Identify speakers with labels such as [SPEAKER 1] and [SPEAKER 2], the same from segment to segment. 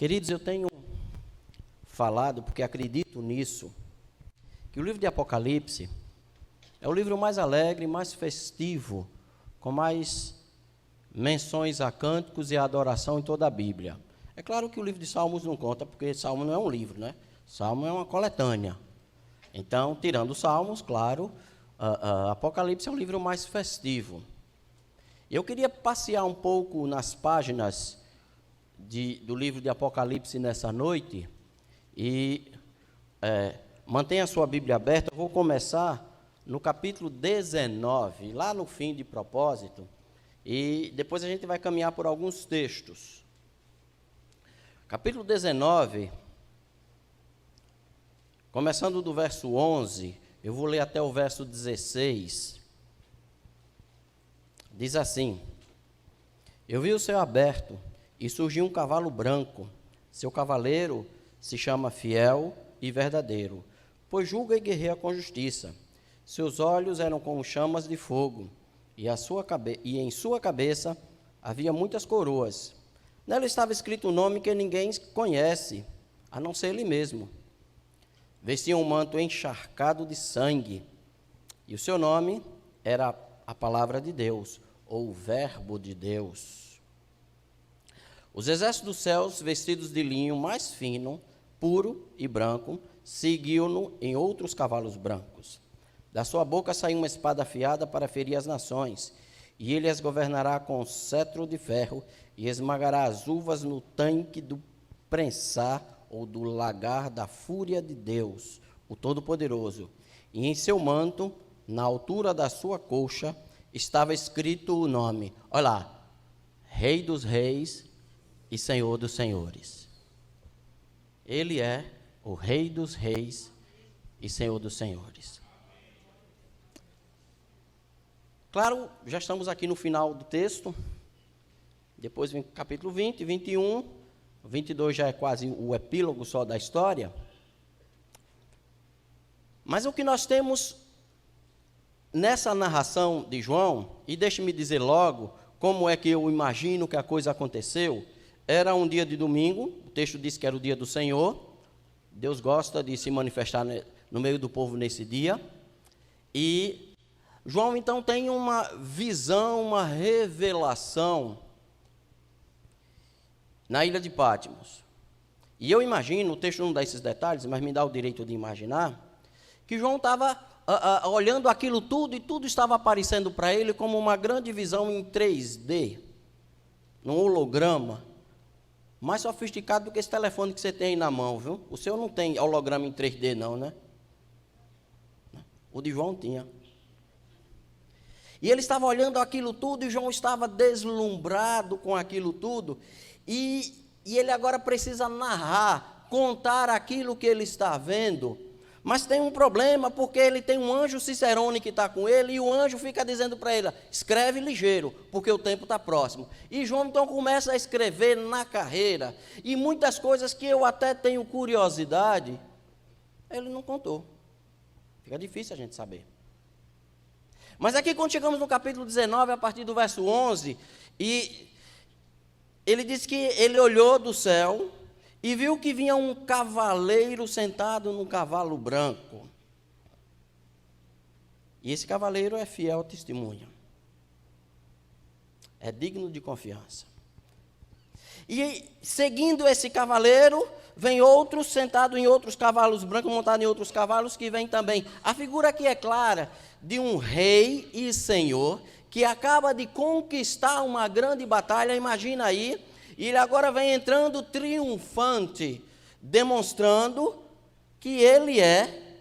[SPEAKER 1] Queridos, eu tenho falado, porque acredito nisso, que o livro de Apocalipse é o livro mais alegre, mais festivo, com mais menções a cânticos e a adoração em toda a Bíblia. É claro que o livro de Salmos não conta, porque Salmo não é um livro, né? Salmo é uma coletânea. Então, tirando os Salmos, claro, Apocalipse é o livro mais festivo. Eu queria passear um pouco nas páginas do livro de Apocalipse nessa noite e mantenha a sua Bíblia aberta. Eu vou começar no capítulo 19, lá no fim de propósito, e depois a gente vai caminhar por alguns textos. Capítulo 19, começando do verso 11, eu vou ler até o verso 16. Diz assim: Eu vi o céu aberto e surgiu um cavalo branco. Seu cavaleiro se chama Fiel e Verdadeiro, pois julga e guerreia com justiça. Seus olhos eram como chamas de fogo, e em sua cabeça havia muitas coroas. Nela estava escrito um nome que ninguém conhece, a não ser ele mesmo. Vestia um manto encharcado de sangue, e o seu nome era a palavra de Deus, ou o verbo de Deus. Os exércitos dos céus, vestidos de linho mais fino, puro e branco, seguiam-no em outros cavalos brancos. Da sua boca saiu uma espada afiada para ferir as nações, e ele as governará com cetro de ferro, e esmagará as uvas no tanque do prensar, ou do lagar da fúria de Deus, o Todo-Poderoso. E em seu manto, na altura da sua coxa, estava escrito o nome, olha lá, Rei dos Reis e Senhor dos Senhores. Ele é o Rei dos Reis e Senhor dos Senhores. Claro, já estamos aqui no final do texto. Depois vem o capítulo 20, 21, 22 já é quase o epílogo só da história. Mas o que nós temos nessa narração de João, e deixe-me dizer logo como é que eu imagino que a coisa aconteceu. Era um dia de domingo, o texto diz que era o dia do Senhor. Deus gosta de se manifestar no meio do povo nesse dia. E João então tem uma visão, uma revelação na ilha de Patmos. E eu imagino, o texto não dá esses detalhes, mas me dá o direito de imaginar, que João estava olhando aquilo tudo e tudo estava aparecendo para ele como uma grande visão em 3D, num holograma, mais sofisticado do que esse telefone que você tem aí na mão, viu? O seu não tem holograma em 3D não, né? O de João tinha. E ele estava olhando aquilo tudo e João estava deslumbrado com aquilo tudo. E ele agora precisa narrar, contar aquilo que ele está vendo. Mas tem um problema, porque ele tem um anjo Cicerone que está com ele, e o anjo fica dizendo para ele, escreve ligeiro, porque o tempo está próximo. E João então começa a escrever na carreira, e muitas coisas que eu até tenho curiosidade, ele não contou. Fica difícil a gente saber. Mas aqui quando chegamos no capítulo 19, a partir do verso 11, e ele diz que ele olhou do céu, e viu que vinha um cavaleiro sentado num cavalo branco. E esse cavaleiro é fiel ao testemunho. É digno de confiança. E seguindo esse cavaleiro, vem outro sentado em outros cavalos brancos, montado em outros cavalos, que vem também. A figura aqui é clara de um rei e senhor, que acaba de conquistar uma grande batalha, imagina aí. E ele agora vem entrando triunfante, demonstrando que ele é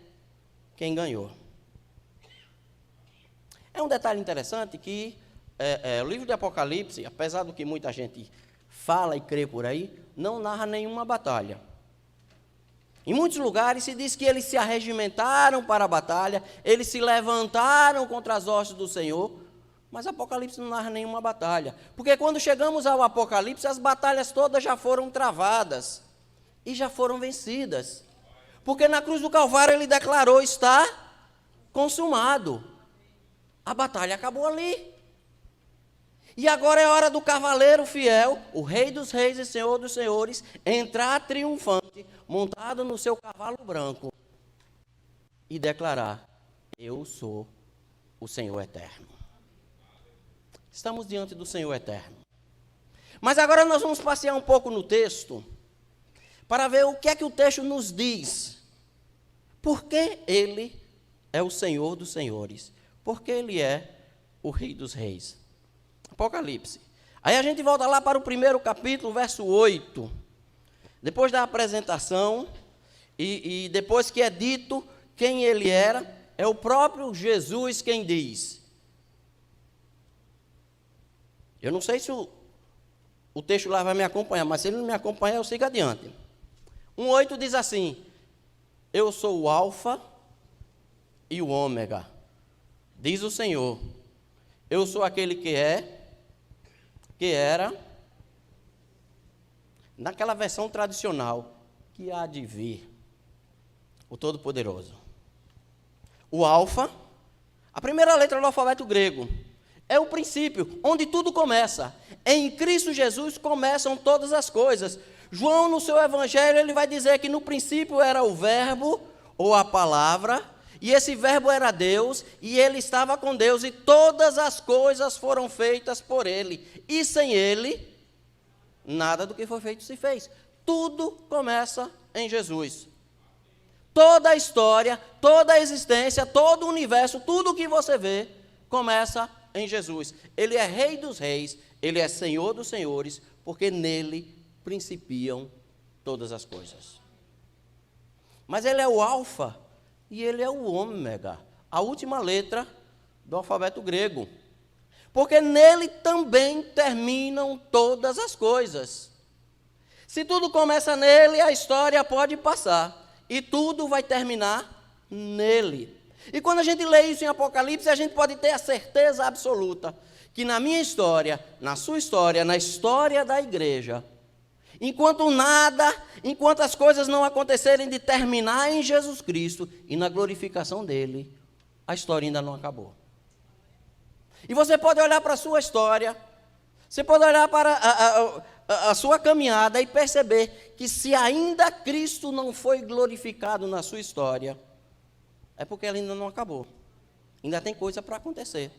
[SPEAKER 1] quem ganhou. É um detalhe interessante que o livro de Apocalipse, apesar do que muita gente fala e crê por aí, não narra nenhuma batalha. Em muitos lugares se diz que eles se arregimentaram para a batalha, eles se levantaram contra as hostes do Senhor. Mas Apocalipse não narra nenhuma batalha. Porque quando chegamos ao Apocalipse, as batalhas todas já foram travadas. E já foram vencidas. Porque na cruz do Calvário ele declarou, está consumado. A batalha acabou ali. E agora é hora do cavaleiro fiel, o Rei dos Reis e Senhor dos Senhores, entrar triunfante, montado no seu cavalo branco, e declarar: eu sou o Senhor eterno. Estamos diante do Senhor eterno. Mas agora nós vamos passear um pouco no texto, para ver o que é que o texto nos diz. Por que ele é o Senhor dos Senhores? Por que ele é o Rei dos Reis? Apocalipse. Aí a gente volta lá para o primeiro capítulo, verso 8. Depois da apresentação, e depois que é dito quem ele era, é o próprio Jesus quem diz. Eu não sei se o texto lá vai me acompanhar, mas se ele não me acompanhar, eu sigo adiante. 1:8 diz assim: eu sou o Alfa e o Ômega, diz o Senhor. Eu sou aquele que é, que era, naquela versão tradicional, que há de vir, o Todo-Poderoso. O Alfa, a primeira letra do alfabeto grego, é o princípio, onde tudo começa. Em Cristo Jesus começam todas as coisas. João, no seu evangelho, ele vai dizer que no princípio era o verbo, ou a palavra, e esse verbo era Deus, e ele estava com Deus, e todas as coisas foram feitas por ele. E sem ele, nada do que foi feito se fez. Tudo começa em Jesus. Toda a história, toda a existência, todo o universo, tudo o que você vê, começa em Jesus. Ele é Rei dos Reis, ele é Senhor dos Senhores, porque nele principiam todas as coisas. Mas ele é o Alfa e ele é o Ômega, a última letra do alfabeto grego. Porque nele também terminam todas as coisas. Se tudo começa nele, a história pode passar. E tudo vai terminar nele. E quando a gente lê isso em Apocalipse, a gente pode ter a certeza absoluta que na minha história, na sua história, na história da igreja, enquanto as coisas não acontecerem de terminar em Jesus Cristo e na glorificação dele, a história ainda não acabou. E você pode olhar para a sua história, você pode olhar para a sua caminhada e perceber que se ainda Cristo não foi glorificado na sua história, é porque ela ainda não acabou. Ainda tem coisa para acontecer.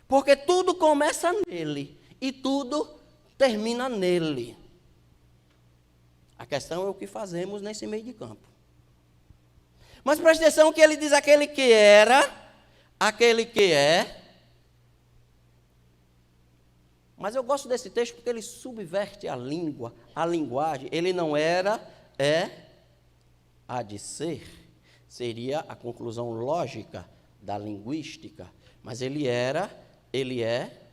[SPEAKER 1] Porque tudo começa nele e tudo termina nele. A questão é o que fazemos nesse meio de campo. Mas preste atenção que ele diz aquele que era, aquele que é. Mas eu gosto desse texto porque ele subverte a língua, a linguagem. Ele não era, é, há de ser. Seria a conclusão lógica da linguística. Mas ele era, ele é,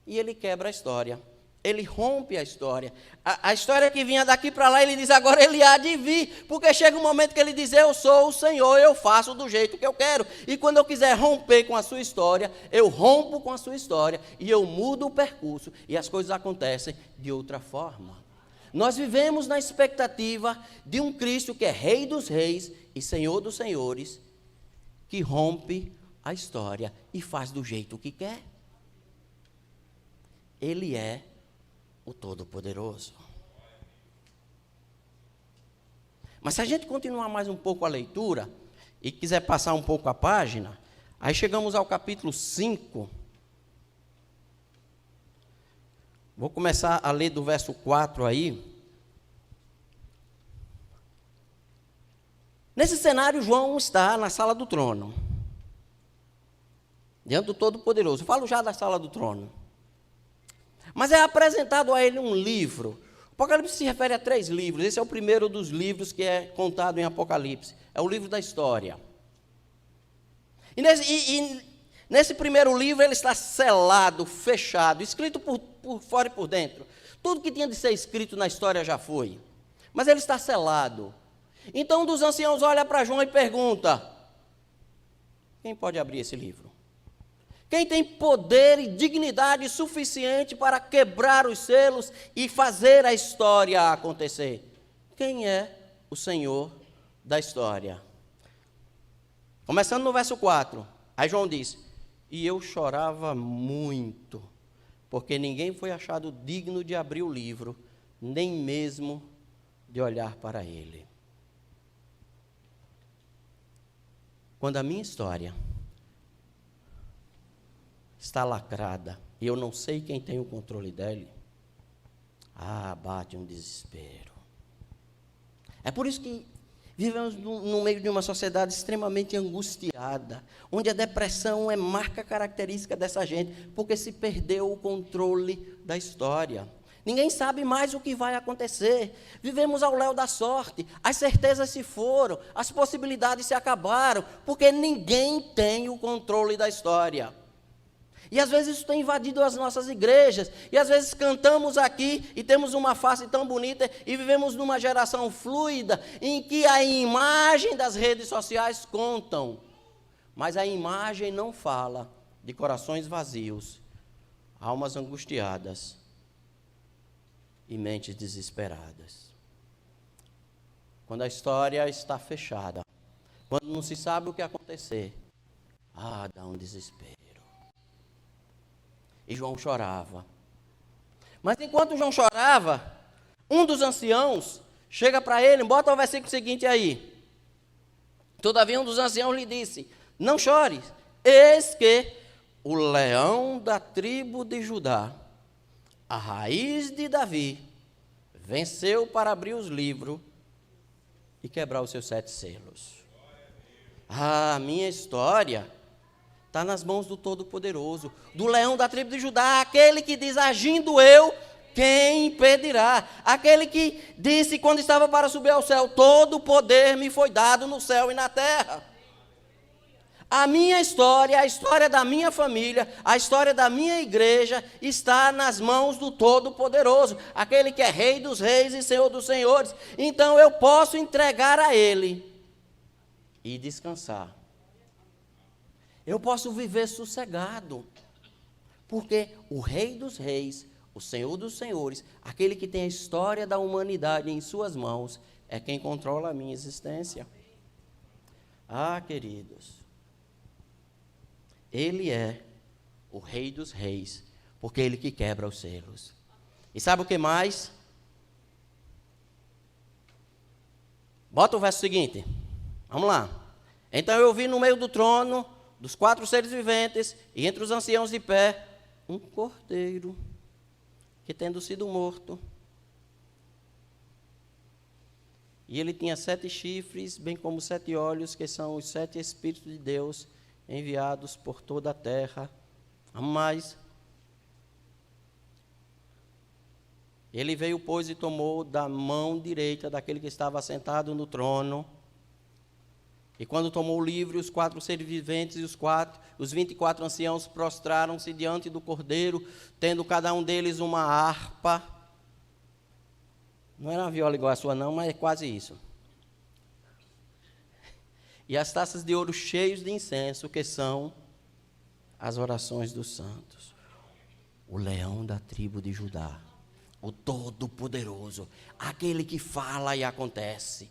[SPEAKER 1] e ele quebra a história. Ele rompe a história. A história que vinha daqui para lá, ele diz, agora ele há de vir. Porque chega um momento que ele diz, eu sou o Senhor, eu faço do jeito que eu quero. E quando eu quiser romper com a sua história, eu rompo com a sua história. E eu mudo o percurso. E as coisas acontecem de outra forma. Nós vivemos na expectativa de um Cristo que é Rei dos Reis e Senhor dos Senhores, que rompe a história e faz do jeito que quer. Ele é o Todo-Poderoso. Mas se a gente continuar mais um pouco a leitura e quiser passar um pouco a página, aí chegamos ao capítulo 5. Vou começar a ler do verso 4 aí. Nesse cenário, João está na sala do trono, diante do Todo-Poderoso. Eu falo já da sala do trono. Mas é apresentado a ele um livro. Apocalipse se refere a 3 livros. Esse é o primeiro dos livros que é contado em Apocalipse. É o livro da história. E nesse primeiro livro ele está selado, fechado, escrito por fora e por dentro. Tudo que tinha de ser escrito na história já foi. Mas ele está selado. Então um dos anciãos olha para João e pergunta, quem pode abrir esse livro? Quem tem poder e dignidade suficiente para quebrar os selos e fazer a história acontecer? Quem é o Senhor da história? Começando no verso 4, aí João diz, E eu chorava muito, porque ninguém foi achado digno de abrir o livro, nem mesmo de olhar para ele. Quando a minha história está lacrada e eu não sei quem tem o controle dele, bate um desespero. É por isso que vivemos no meio de uma sociedade extremamente angustiada, onde a depressão é marca característica dessa gente, porque se perdeu o controle da história. Ninguém sabe mais o que vai acontecer. Vivemos ao léu da sorte. As certezas se foram, as possibilidades se acabaram, porque ninguém tem o controle da história. E às vezes isso tem invadido as nossas igrejas, e às vezes cantamos aqui e temos uma face tão bonita e vivemos numa geração fluida em que a imagem das redes sociais contam, mas a imagem não fala de corações vazios, almas angustiadas e mentes desesperadas. Quando a história está fechada, quando não se sabe o que acontecer, dá um desespero. E João chorava. Mas enquanto João chorava, um dos anciãos chega para ele, bota o versículo seguinte aí. Todavia um dos anciãos lhe disse: não chores, eis que o leão da tribo de Judá, a raiz de Davi, venceu para abrir os livros e quebrar os seus 7 selos. A minha história está nas mãos do Todo-Poderoso, do leão da tribo de Judá, aquele que diz: agindo eu, quem impedirá? Aquele que disse quando estava para subir ao céu: todo o poder me foi dado no céu e na terra. A minha história, a história da minha família, a história da minha igreja está nas mãos do Todo-Poderoso, aquele que é Rei dos reis e Senhor dos senhores. Então eu posso entregar a Ele e descansar. Eu posso viver sossegado, porque o Rei dos reis, o Senhor dos senhores, aquele que tem a história da humanidade em suas mãos, é quem controla a minha existência. Queridos, Ele é o Rei dos reis, porque Ele que quebra os selos. E sabe o que mais? Bota o verso seguinte, vamos lá. Então eu vi no meio do trono dos 4 seres viventes, e entre os anciãos de pé, um cordeiro, que tendo sido morto, e ele tinha 7 chifres, bem como 7 olhos, que são os 7 Espíritos de Deus, enviados por toda a terra. Mas ele veio, pois, e tomou da mão direita daquele que estava sentado no trono. E quando tomou o livro, os 4 seres viventes e os 24 anciãos prostraram-se diante do Cordeiro, tendo cada um deles uma harpa. Não era uma viola igual a sua não, mas é quase isso. E as taças de ouro cheios de incenso, que são as orações dos santos. O leão da tribo de Judá, o Todo-Poderoso, aquele que fala e acontece,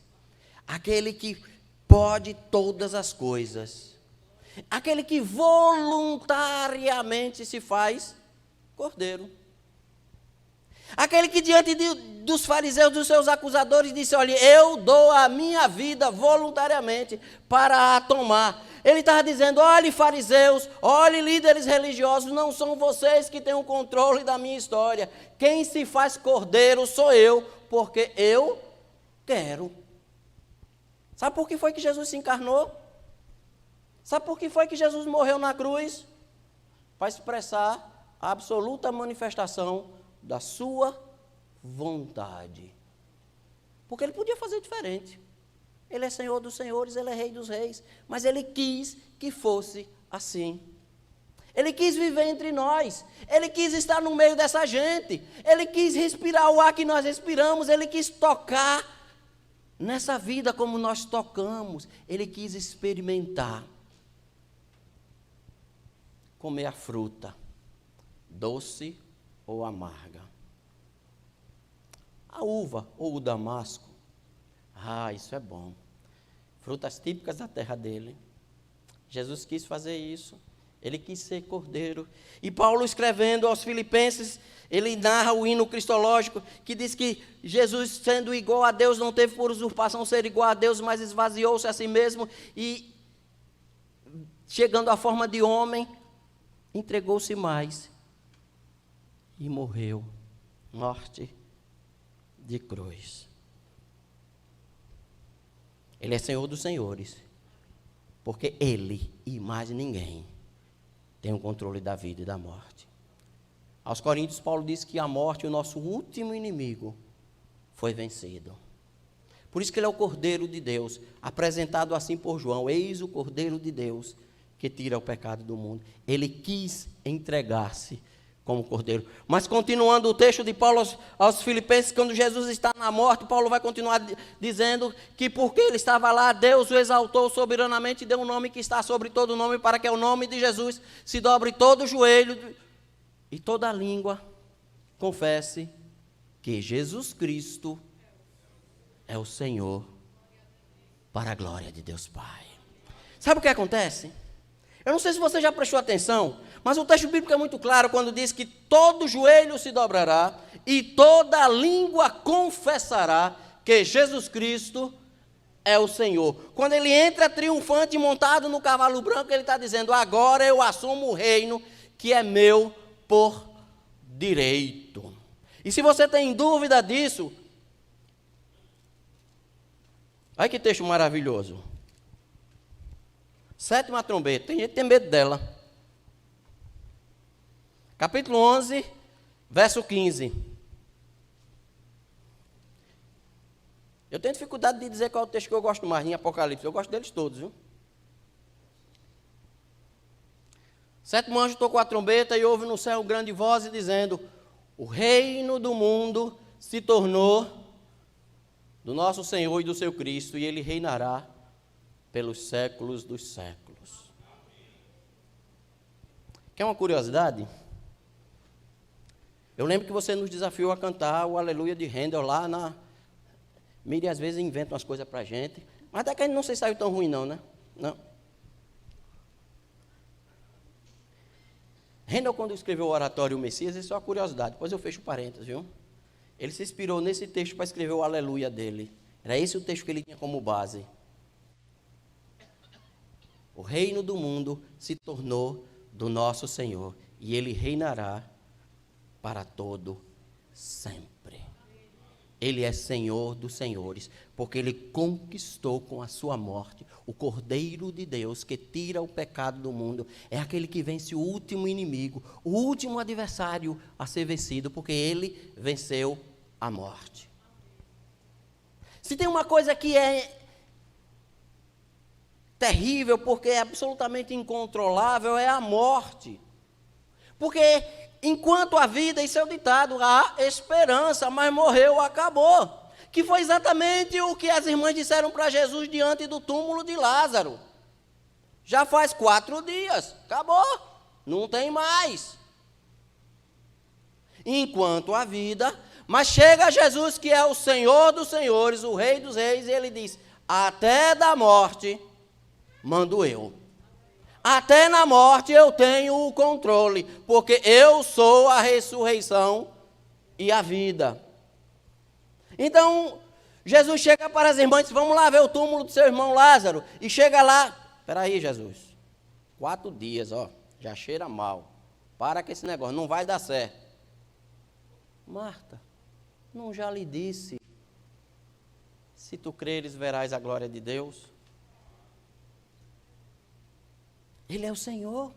[SPEAKER 1] aquele que pode todas as coisas, aquele que voluntariamente se faz cordeiro, aquele que diante dos fariseus, dos seus acusadores, disse: olha, eu dou a minha vida voluntariamente para a tomar. Ele estava dizendo: olhe fariseus, olhe líderes religiosos, não são vocês que têm o controle da minha história, quem se faz cordeiro sou eu, porque eu quero. Sabe por que foi que Jesus se encarnou? Sabe por que foi que Jesus morreu na cruz? Para expressar a absoluta manifestação da sua vontade. Porque ele podia fazer diferente. Ele é Senhor dos senhores, Ele é Rei dos reis, mas Ele quis que fosse assim. Ele quis viver entre nós, Ele quis estar no meio dessa gente, Ele quis respirar o ar que nós respiramos, Ele quis tocar nessa vida como nós tocamos, Ele quis experimentar, comer a fruta, doce ou amarga. A uva ou o damasco, isso é bom. Frutas típicas da terra dele. Jesus quis fazer isso. Ele quis ser cordeiro. E Paulo, escrevendo aos Filipenses, ele narra o hino cristológico, que diz que Jesus, sendo igual a Deus, não teve por usurpação ser igual a Deus, mas esvaziou-se a si mesmo e, chegando à forma de homem, entregou-se mais e morreu, morte de cruz. Ele é Senhor dos senhores, porque Ele e mais ninguém tem o controle da vida e da morte. Aos Coríntios, Paulo diz que a morte, o nosso último inimigo, foi vencido. Por isso que ele é o Cordeiro de Deus, apresentado assim por João. Eis o Cordeiro de Deus que tira o pecado do mundo. Ele quis entregar-se como Cordeiro. Mas continuando o texto de Paulo aos Filipenses, quando Jesus está na morte, Paulo vai continuar dizendo que porque ele estava lá, Deus o exaltou soberanamente e deu um nome que está sobre todo nome, para que o nome de Jesus se dobre todo o joelho e toda a língua confesse que Jesus Cristo é o Senhor, para a glória de Deus Pai. Sabe o que acontece? Eu não sei se você já prestou atenção, mas o texto bíblico é muito claro quando diz que todo joelho se dobrará e toda língua confessará que Jesus Cristo é o Senhor. Quando ele entra triunfante montado no cavalo branco, ele está dizendo: agora eu assumo o reino que é meu por direito. E se você tem dúvida disso, olha que texto maravilhoso. Sétima trombeta, tem gente que tem medo dela. Capítulo 11, verso 15. Eu tenho dificuldade de dizer qual é o texto que eu gosto mais em Apocalipse. Eu gosto deles todos, viu? Sétimo anjo tocou a trombeta e houve no céu grande voz dizendo: o reino do mundo se tornou do nosso Senhor e do seu Cristo, e ele reinará pelos séculos dos séculos. Quer uma curiosidade? Eu lembro que você nos desafiou a cantar o Aleluia de Handel lá na... Miriam às vezes inventa umas coisas para a gente, mas até que a gente não se saiu tão ruim não, né? Não. Handel, quando escreveu o oratório O Messias, isso é uma curiosidade, depois eu fecho parênteses, viu? Ele se inspirou nesse texto para escrever o Aleluia dele. Era esse o texto que ele tinha como base. O reino do mundo se tornou do nosso Senhor, e ele reinará para todo sempre. Ele é Senhor dos senhores, porque ele conquistou com a sua morte o Cordeiro de Deus que tira o pecado do mundo. É aquele que vence o último inimigo, o último adversário a ser vencido, porque ele venceu a morte. Se tem uma coisa que é terrível, porque é absolutamente incontrolável, é a morte. Porque enquanto a vida, isso é o ditado, há esperança, mas morreu, acabou. Que foi exatamente o que as irmãs disseram para Jesus diante do túmulo de Lázaro. Já faz 4 dias, acabou, não tem mais. Enquanto a vida, mas chega Jesus que é o Senhor dos senhores, o Rei dos reis, e ele diz: até da morte mando eu. Até na morte eu tenho o controle, porque eu sou a ressurreição e a vida. Então, Jesus chega para as irmãs e diz: vamos lá ver o túmulo do seu irmão Lázaro. E chega lá: espera aí, Jesus, 4 dias, ó, já cheira mal. Para com esse negócio, não vai dar certo. Marta, não já lhe disse, se tu creres verás a glória de Deus? Ele é o Senhor.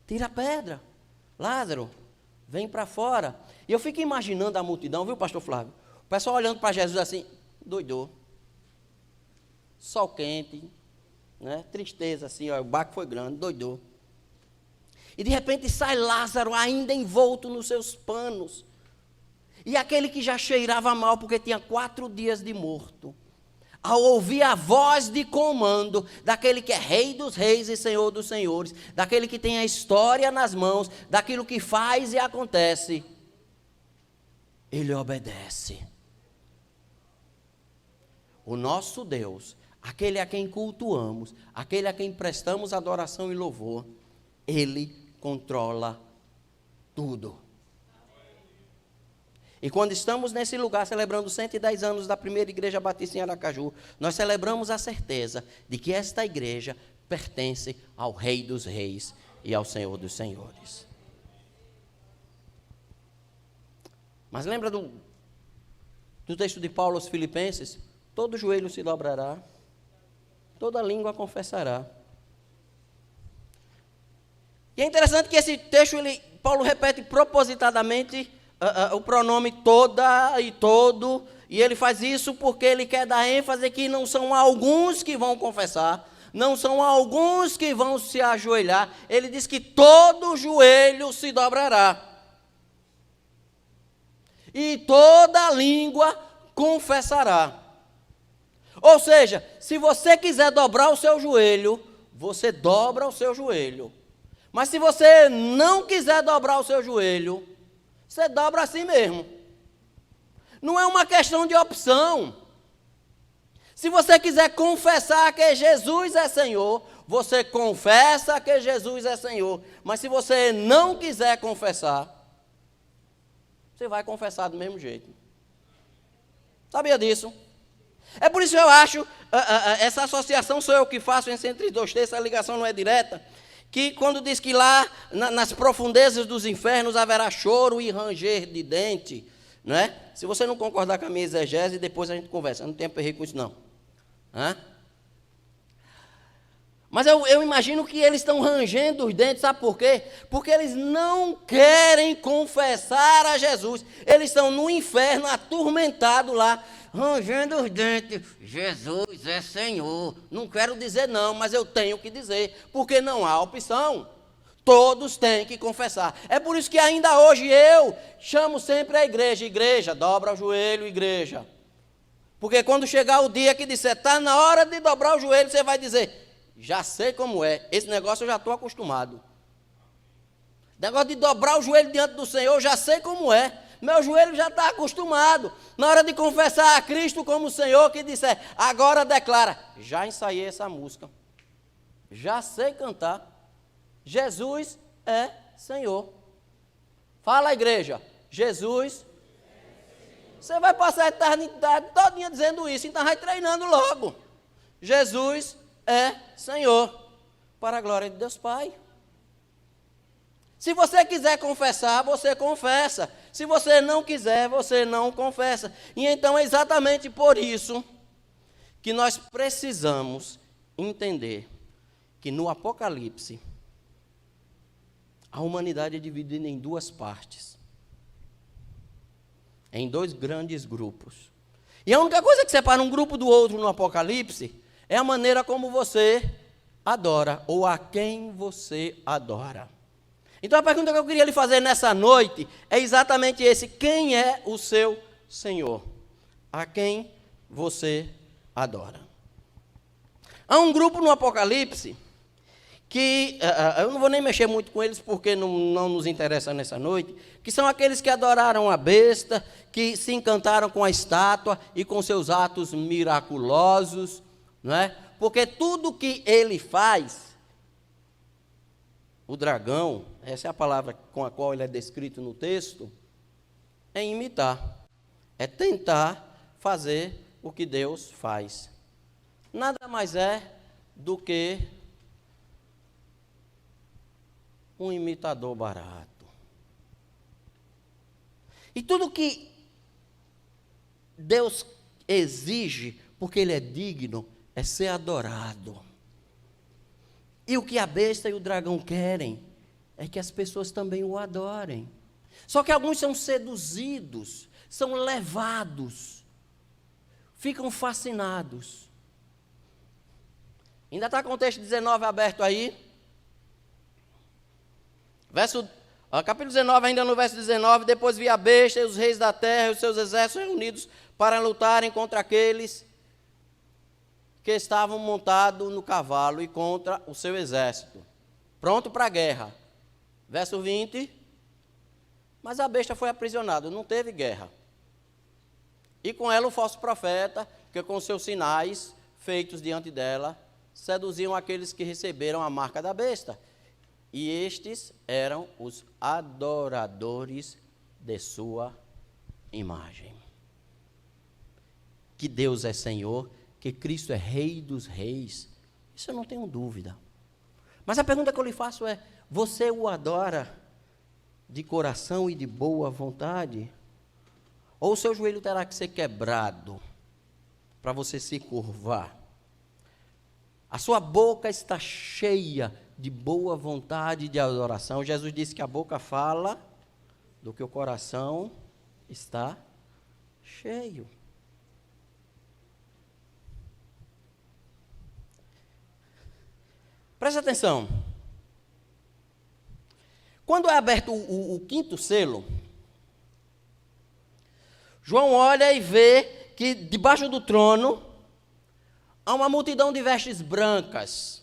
[SPEAKER 1] Tira a pedra. Lázaro, vem para fora. E eu fico imaginando a multidão, viu, pastor Flávio? O pessoal olhando para Jesus assim, doidou. Sol quente, né? Tristeza assim, ó, o baque foi grande, doidou. E de repente sai Lázaro ainda envolto nos seus panos. E aquele que já cheirava mal porque tinha 4 dias de morto, ao ouvir a voz de comando daquele que é Rei dos reis e Senhor dos senhores, daquele que tem a história nas mãos, daquilo que faz e acontece, ele obedece. O nosso Deus, aquele a quem cultuamos, aquele a quem prestamos adoração e louvor, Ele controla tudo. E quando estamos nesse lugar celebrando 110 anos da primeira igreja batista em Aracaju, nós celebramos a certeza de que esta igreja pertence ao Rei dos Reis e ao Senhor dos Senhores. Mas lembra do texto de Paulo aos Filipenses? Todo joelho se dobrará, toda língua confessará. E é interessante que esse texto, Paulo repete propositadamente o pronome toda e todo, e ele faz isso porque ele quer dar ênfase que não são alguns que vão confessar, não são alguns que vão se ajoelhar, ele diz que todo joelho se dobrará, e toda língua confessará. Ou seja, se você quiser dobrar o seu joelho, você dobra o seu joelho, mas se você não quiser dobrar o seu joelho, você dobra assim mesmo. Não é uma questão de opção. Se você quiser confessar que Jesus é Senhor, você confessa que Jesus é Senhor. Mas se você não quiser confessar, você vai confessar do mesmo jeito. Sabia disso? É por isso que eu acho, essa associação sou eu que faço entre dois textos, a ligação não é direta, que quando diz que lá nas profundezas dos infernos haverá choro e ranger de dente, não é? Se você não concordar com a minha exegese, depois a gente conversa, eu não tenho perreio com isso não. Mas eu imagino que eles estão rangendo os dentes, sabe por quê? Porque eles não querem confessar a Jesus, eles estão no inferno atormentados lá, rangendo os dentes. Jesus é Senhor. Não quero dizer não, mas eu tenho que dizer, porque não há opção. Todos têm que confessar. É por isso que ainda hoje eu chamo sempre a igreja. Igreja, dobra o joelho, igreja. Porque quando chegar o dia que disser, está na hora de dobrar o joelho, você vai dizer, já sei como é. Esse negócio eu já estou acostumado. Negócio de dobrar o joelho diante do Senhor, eu já sei como é. Meu joelho já está acostumado. Na hora de confessar a Cristo como Senhor, que disser, agora declara, já ensaiei essa música, já sei cantar, Jesus é Senhor. Fala, igreja, Jesus. Você vai passar a eternidade todinha dizendo isso, então vai treinando logo. Jesus é Senhor, para a glória de Deus Pai. Se você quiser confessar, você confessa. Se você não quiser, você não confessa. E então é exatamente por isso que nós precisamos entender que no Apocalipse a humanidade é dividida em duas partes, em dois grandes grupos. E a única coisa que separa um grupo do outro no Apocalipse é a maneira como você adora, ou a quem você adora. Então a pergunta que eu queria lhe fazer nessa noite é exatamente esse: quem é o seu Senhor? A quem você adora? Há um grupo no Apocalipse que, eu não vou nem mexer muito com eles porque não nos interessa nessa noite, que são aqueles que adoraram a besta, que se encantaram com a estátua e com seus atos miraculosos, não é? Porque tudo que ele faz, o dragão, essa é a palavra com a qual ele é descrito no texto, é imitar, é tentar fazer o que Deus faz. Nada mais é do que um imitador barato. E tudo que Deus exige, porque Ele é digno, é ser adorado. E o que a besta e o dragão querem é que as pessoas também o adorem. Só que alguns são seduzidos, são levados, ficam fascinados. Ainda está com o texto 19 aberto aí. Capítulo 19, ainda no verso 19, depois vi a besta e os reis da terra e os seus exércitos reunidos para lutarem contra aqueles que estavam montados no cavalo e contra o seu exército, pronto para a guerra. Verso 20, mas a besta foi aprisionada, não teve guerra. E com ela o falso profeta, que com seus sinais feitos diante dela, seduziam aqueles que receberam a marca da besta E estes eram os adoradores de sua imagem. Que Deus é Senhor, que Cristo é Rei dos Reis, isso eu não tenho dúvida. Mas a pergunta que eu lhe faço é: você o adora de coração e de boa vontade? Ou o seu joelho terá que ser quebrado para você se curvar? A sua boca está cheia de boa vontade e de adoração. Jesus disse que a boca fala do que o coração está cheio. Presta atenção. Quando é aberto o quinto selo, João olha e vê que debaixo do trono há uma multidão de vestes brancas.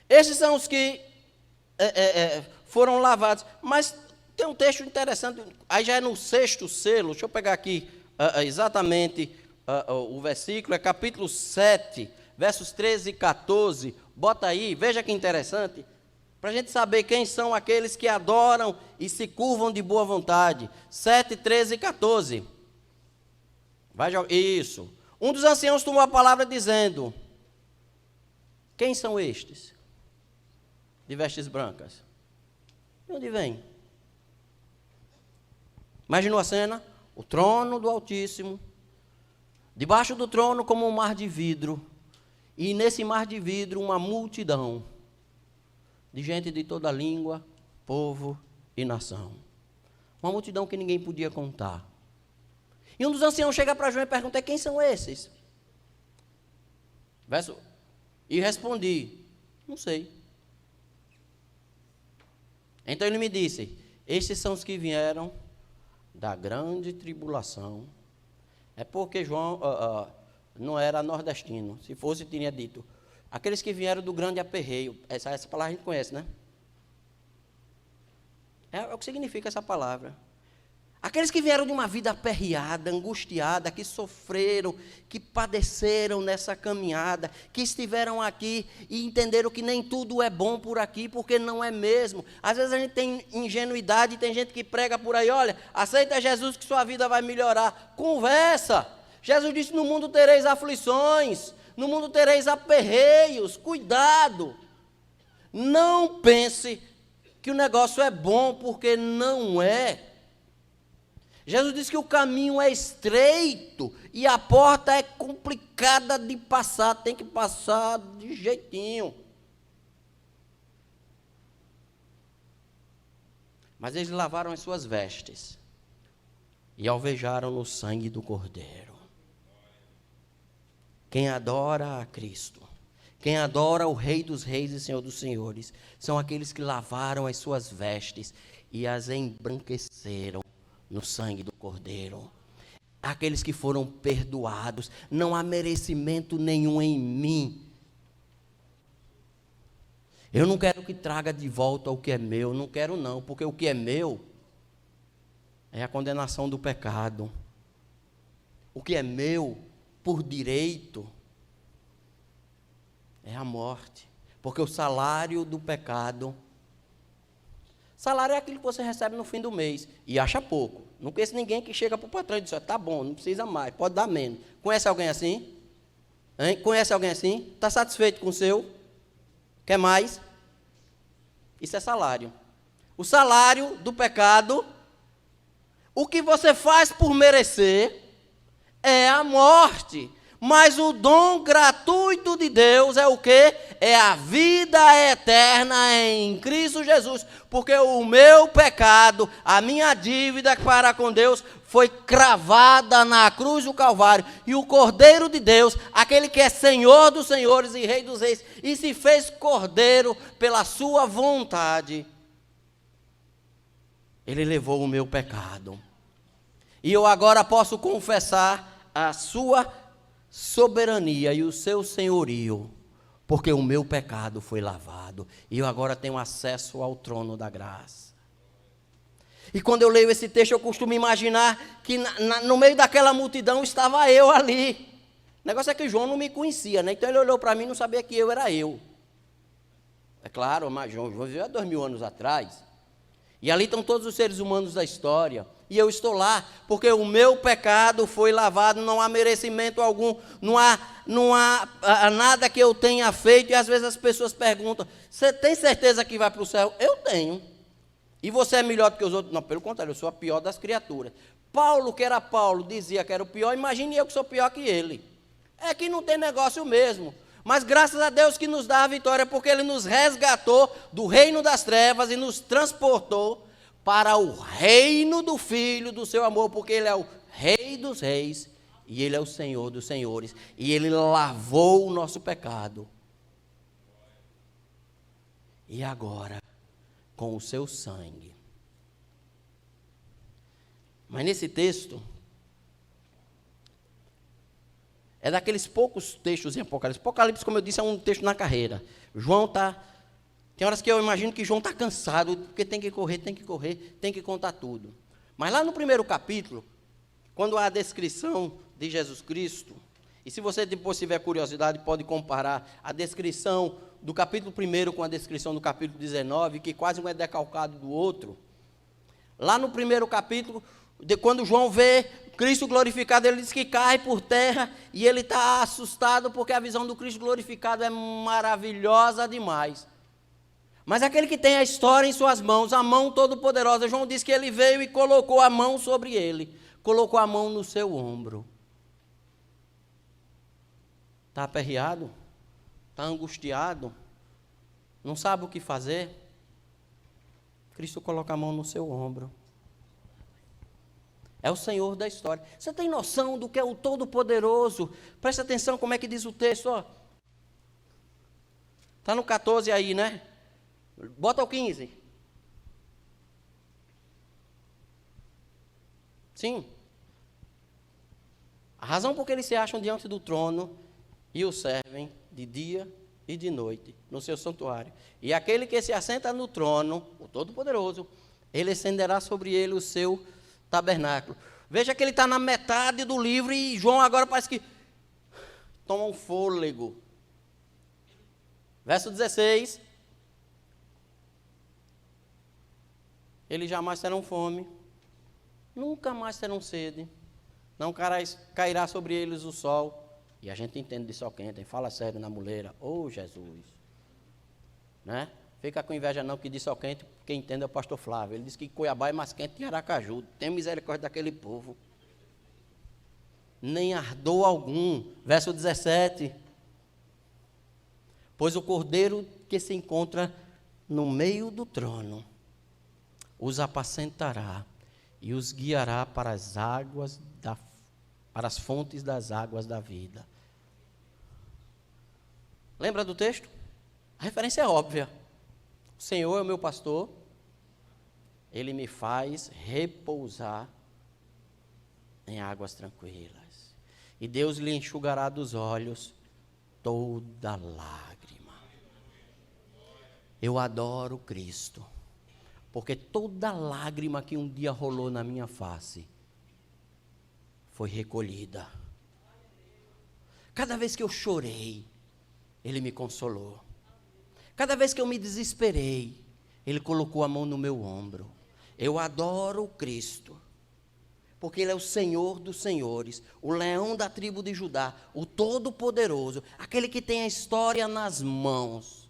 [SPEAKER 1] Esses são os que foram lavados. Mas tem um texto interessante, aí já é no sexto selo, deixa eu pegar aqui exatamente o versículo, é capítulo 7, versos 13 e 14, bota aí, veja que interessante, para a gente saber quem são aqueles que adoram e se curvam de boa vontade. 7, 13 e 14. Vai jogar. Isso. Um dos anciãos tomou a palavra dizendo: quem são estes? De vestes brancas. De onde vem? Imaginou a cena? O trono do Altíssimo. Debaixo do trono como um mar de vidro. E nesse mar de vidro uma multidão de gente de toda língua, povo e nação. Uma multidão que ninguém podia contar. E um dos anciãos chega para João e pergunta: quem são esses? E respondi: não sei. Então ele me disse: estes são os que vieram da grande tribulação. É porque João não era nordestino. Se fosse, teria dito: aqueles que vieram do grande aperreio. Essa palavra a gente conhece, né? É o que significa essa palavra. Aqueles que vieram de uma vida aperreada, angustiada, que sofreram, que padeceram nessa caminhada, que estiveram aqui e entenderam que nem tudo é bom por aqui, porque não é mesmo. Às vezes a gente tem ingenuidade, tem gente que prega por aí: olha, aceita Jesus que sua vida vai melhorar. Conversa! Jesus disse: no mundo tereis aflições, no mundo tereis aperreios. Cuidado! Não pense que o negócio é bom, porque não é. Jesus disse que o caminho é estreito e a porta é complicada de passar, tem que passar de jeitinho. Mas eles lavaram as suas vestes e alvejaram no sangue do Cordeiro. Quem adora a Cristo, quem adora o Rei dos Reis e Senhor dos Senhores, são aqueles que lavaram as suas vestes e as embranqueceram no sangue do Cordeiro. Aqueles que foram perdoados. Não há merecimento nenhum em mim. Eu não quero que traga de volta o que é meu. Não quero não, porque o que é meu é a condenação do pecado. O que é meu por direito é a morte. Porque o salário do pecado... Salário é aquilo que você recebe no fim do mês e acha pouco. Não conheço ninguém que chega para o patrão e diz: tá bom, não precisa mais, pode dar menos. Conhece alguém assim? Hein? Conhece alguém assim? Está satisfeito com o seu? Quer mais? Isso é salário. O salário do pecado, o que você faz por merecer, é a morte. Mas o dom gratuito de Deus é o quê? É a vida eterna em Cristo Jesus. Porque o meu pecado, a minha dívida para com Deus, foi cravada na cruz do Calvário. E o Cordeiro de Deus, aquele que é Senhor dos senhores e Rei dos reis, e se fez Cordeiro pela sua vontade, ele levou o meu pecado. E eu agora posso confessar a sua soberania e o seu senhorio, porque o meu pecado foi lavado, e eu agora tenho acesso ao trono da graça. E quando eu leio esse texto, eu costumo imaginar que no meio daquela multidão estava eu ali. O negócio é que João não me conhecia, né? Então ele olhou para mim e não sabia que eu era eu. É claro, mas João viveu há 2000 anos atrás. E ali estão todos os seres humanos da história. E eu estou lá, porque o meu pecado foi lavado, não há merecimento algum, não há nada que eu tenha feito. E às vezes as pessoas perguntam, você tem certeza que vai para o céu? Eu tenho. E você é melhor do que os outros? Não, pelo contrário, eu sou a pior das criaturas. Paulo, que era Paulo, dizia que era o pior, imagine eu que sou pior que ele. É que não tem negócio mesmo. Mas graças a Deus que nos dá a vitória, porque Ele nos resgatou do reino das trevas e nos transportou para o reino do Filho do seu amor, porque Ele é o Rei dos reis e Ele é o Senhor dos senhores. E Ele lavou o nosso pecado. E agora, com o seu sangue. Mas nesse texto, é daqueles poucos textos em Apocalipse. Apocalipse, como eu disse, é um texto na carreira. João está... Tem horas que eu imagino que João está cansado, porque tem que correr, tem que contar tudo. Mas lá no primeiro capítulo, quando há a descrição de Jesus Cristo, e se você depois tiver curiosidade, pode comparar a descrição do capítulo 1 com a descrição do capítulo 19, que quase um é decalcado do outro. Lá no primeiro capítulo, quando João vê Cristo glorificado, ele diz que cai por terra e ele está assustado porque a visão do Cristo glorificado é maravilhosa demais. Mas aquele que tem a história em suas mãos, a mão todo-poderosa, João diz que ele veio e colocou a mão sobre ele, colocou a mão no seu ombro. Está aperreado? Está angustiado? Não sabe o que fazer? Cristo coloca a mão no seu ombro. É o Senhor da história. Você tem noção do que é o Todo-Poderoso? Presta atenção como é que diz o texto. Está no 14 aí, né? Bota o 15. Sim. A razão por que eles se acham diante do trono e o servem de dia e de noite no seu santuário. E aquele que se assenta no trono, o Todo-Poderoso, ele estenderá sobre ele o seu tabernáculo. Veja que ele está na metade do livro e João agora parece que toma um fôlego. Verso 16. Eles jamais terão fome, nunca mais terão sede, não cairá sobre eles o sol. E a gente entende de sol quente, fala sério na muleira. Oh, Jesus. Né? Fica com inveja não, que de sol quente, quem entende é o pastor Flávio. Ele diz que Cuiabá é mais quente que Aracaju. Tem misericórdia daquele povo. Nem ardor algum. Verso 17. Pois o cordeiro que se encontra no meio do trono os apacentará e os guiará para as águas para as fontes das águas da vida. Lembra do texto? A referência é óbvia. O Senhor é o meu pastor, Ele me faz repousar em águas tranquilas. E Deus lhe enxugará dos olhos toda lágrima. Eu adoro Cristo, porque toda lágrima que um dia rolou na minha face foi recolhida. Cada vez que eu chorei, Ele me consolou. Cada vez que eu me desesperei, Ele colocou a mão no meu ombro. Eu adoro Cristo, porque Ele é o Senhor dos senhores, o leão da tribo de Judá, o Todo-Poderoso, aquele que tem a história nas mãos.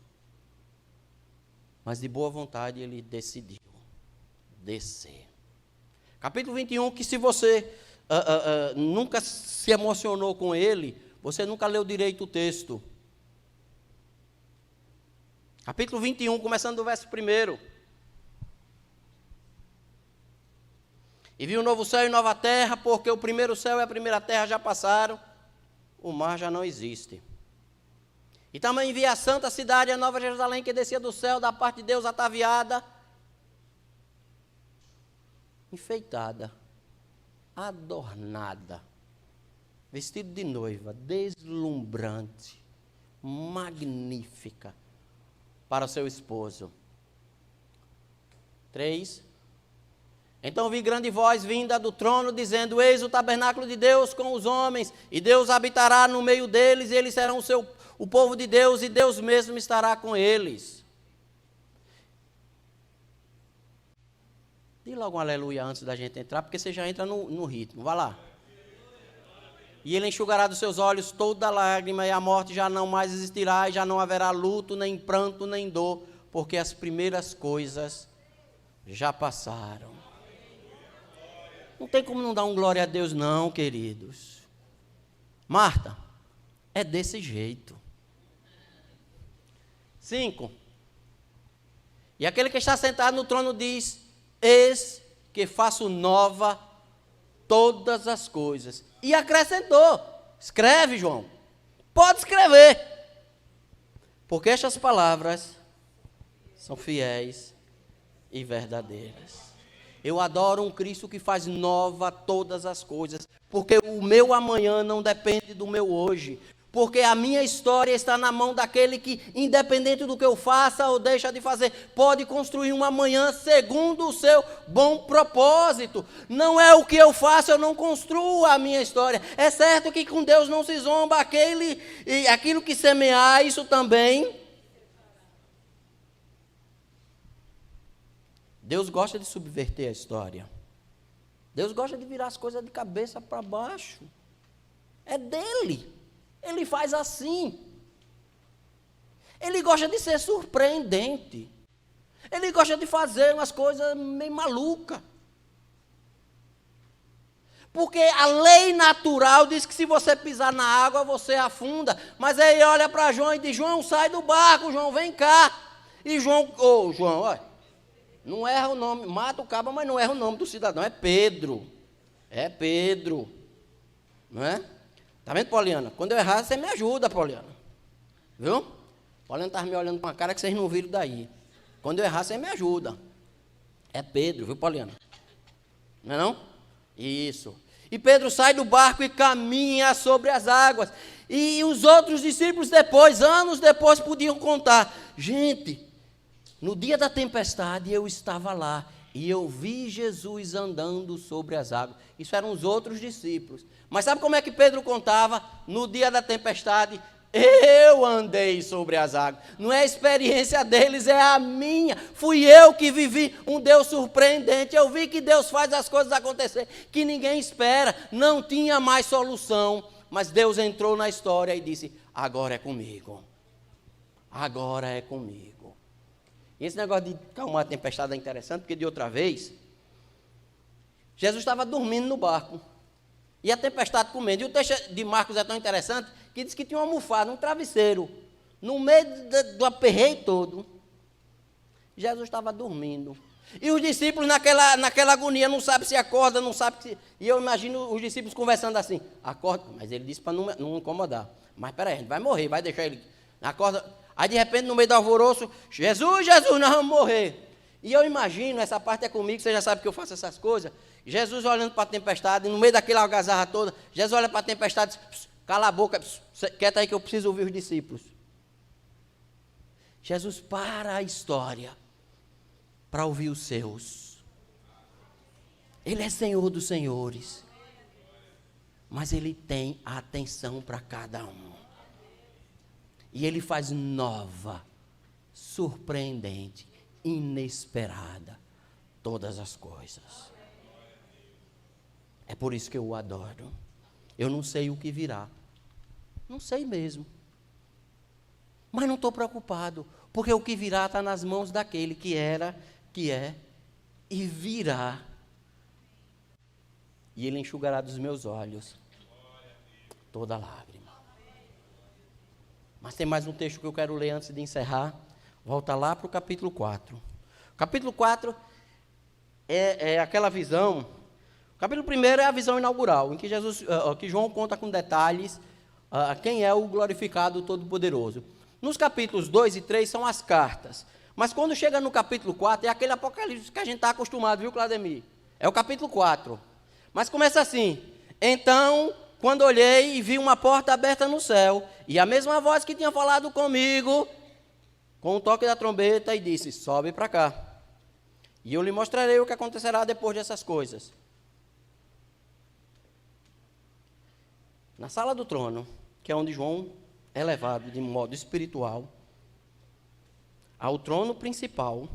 [SPEAKER 1] Mas de boa vontade Ele decidiu descer. Capítulo 21, que se você nunca se emocionou com ele, você nunca leu direito o texto. Capítulo 21, começando do verso 1. E viu um novo céu e nova terra, porque o primeiro céu e a primeira terra já passaram, o mar já não existe. E também vi a santa cidade, a nova Jerusalém, que descia do céu, da parte de Deus, ataviada, enfeitada, adornada, vestido de noiva, deslumbrante, magnífica, para o seu esposo. 3. Então vi grande voz vinda do trono, dizendo: eis o tabernáculo de Deus com os homens, e Deus habitará no meio deles, e eles serão o povo de Deus, e Deus mesmo estará com eles. Diga logo um aleluia antes da gente entrar, porque você já entra no ritmo. Vai lá. E ele enxugará dos seus olhos toda lágrima, e a morte já não mais existirá, e já não haverá luto, nem pranto, nem dor, porque as primeiras coisas já passaram. Não tem como não dar um glória a Deus não, queridos. Marta, é desse jeito. 5. E aquele que está sentado no trono diz: eis que faço nova todas as coisas. E acrescentou: escreve, João. Pode escrever. Porque estas palavras são fiéis e verdadeiras. Eu adoro um Cristo que faz nova todas as coisas, porque o meu amanhã não depende do meu hoje, porque a minha história está na mão daquele que, independente do que eu faça ou deixa de fazer, pode construir um amanhã segundo o seu bom propósito. Não é o que eu faço, eu não construo a minha história. É certo que com Deus não se zomba, aquilo que semear, isso também. Deus gosta de subverter a história. Deus gosta de virar as coisas de cabeça para baixo. É dele. Ele faz assim. Ele gosta de ser surpreendente. Ele gosta de fazer umas coisas meio malucas. Porque a lei natural diz que se você pisar na água, você afunda. Mas aí olha para João e diz: João, sai do barco, João, vem cá. E João, João, olha. Não erra o nome, mata o cabo, mas não erra o nome do cidadão, é Pedro. É Pedro. Não é? Está vendo, Poliana? Quando eu errar, você me ajuda, Poliana. Viu? Poliana estava me olhando com uma cara que vocês não viram daí. Quando eu errar, você me ajuda. É Pedro, viu, Poliana? Não é não? Isso. E Pedro sai do barco e caminha sobre as águas. E os outros discípulos depois, anos depois, podiam contar: gente, no dia da tempestade eu estava lá e eu vi Jesus andando sobre as águas. Isso eram os outros discípulos. Mas sabe como é que Pedro contava? No dia da tempestade, eu andei sobre as águas. Não é a experiência deles, é a minha. Fui eu que vivi um Deus surpreendente. Eu vi que Deus faz as coisas acontecer que ninguém espera. Não tinha mais solução. Mas Deus entrou na história e disse: agora é comigo. Agora é comigo. E esse negócio de calmar a tempestade é interessante, porque de outra vez, Jesus estava dormindo no barco, e a tempestade comendo. E o texto de Marcos é tão interessante, que diz que tinha uma almofada, um travesseiro, no meio do aperreio todo. Jesus estava dormindo. E os discípulos naquela agonia, não sabem se acorda, não sabem se... E eu imagino os discípulos conversando assim: acorda, mas ele disse para não incomodar. Mas peraí, a gente vai morrer, vai deixar ele... Acorda... Aí de repente, no meio do alvoroço: Jesus, Jesus, nós vamos morrer. E eu imagino, essa parte é comigo, você já sabe que eu faço essas coisas. Jesus olhando para a tempestade, no meio daquela algazarra toda, Jesus olha para a tempestade e diz: cala a boca, quieta aí que eu preciso ouvir os discípulos. Jesus para a história para ouvir os seus. Ele é Senhor dos senhores, mas Ele tem a atenção para cada um. E Ele faz nova, surpreendente, inesperada todas as coisas. É por isso que eu o adoro. Eu não sei o que virá. Não sei mesmo. Mas não estou preocupado, porque o que virá está nas mãos daquele que era, que é e virá. E Ele enxugará dos meus olhos toda lágrima. Mas tem mais um texto que eu quero ler antes de encerrar. Volta lá para o capítulo 4. O capítulo 4 é aquela visão. O capítulo 1 é a visão inaugural, em que que João conta com detalhes quem é o glorificado Todo-Poderoso. Nos capítulos 2 e 3 são as cartas. Mas quando chega no capítulo 4, é aquele apocalipse que a gente está acostumado, viu, Claudemir? É o capítulo 4. Mas começa assim: então, quando olhei e vi uma porta aberta no céu, e a mesma voz que tinha falado comigo, com o toque da trombeta, e disse: sobe para cá, e eu lhe mostrarei o que acontecerá depois dessas coisas. Na sala do trono, que é onde João é levado de modo espiritual, ao trono principal,